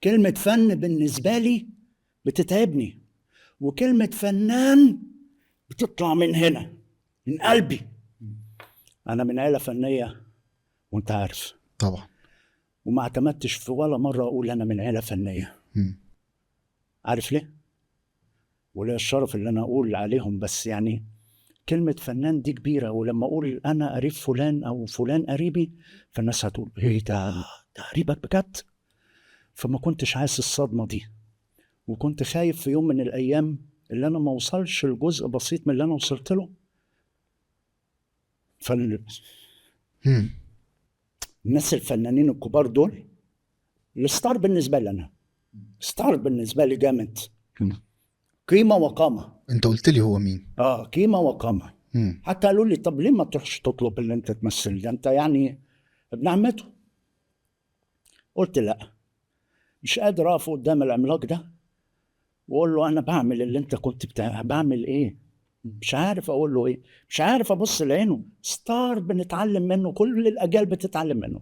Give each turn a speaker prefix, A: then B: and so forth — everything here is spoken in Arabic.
A: كلمة فن بالنسبة لي بتتعبني، وكلمة فنان بتطلع من هنا، من قلبي. أنا من عيلة فنية وأنت عارف،
B: طبعا.
A: وما اعتمدتش في ولا مرة أقول أنا من عيلة فنية.
B: مم.
A: عارف ليه؟ وليا الشرف اللي أنا أقول عليهم، بس يعني كلمة فنان دي كبيرة، ولما أقول أنا قريب فلان أو فلان قريبي، فالناس هتقول إيه ده قريبك بجد؟ فما كنتش عايز الصدمة دي، وكنت خايف في يوم من الأيام اللي أنا ما وصلش لجزء بسيط من اللي أنا وصلت له. فالناس
B: مم.
A: الفنانين الكبار دول الستار بالنسبة لي، أنا ستار بالنسبة لي جامد، قيمة وقامة.
B: انت قلت لي هو مين؟
A: قيمة وقامة.
B: مم.
A: حتى قالوا لي طب ليه ما تروحش تطلب اللي انت تمثل ده، انت يعني ابن عمته. قلت لا، مش قادر اقف قدام العملاق ده واقول له انا بعمل اللي انت كنت بعمل ايه. مش عارف اقول له ايه، مش عارف ابص لعينه. ستار بنتعلم منه، كل الاجيال بتتعلم منه.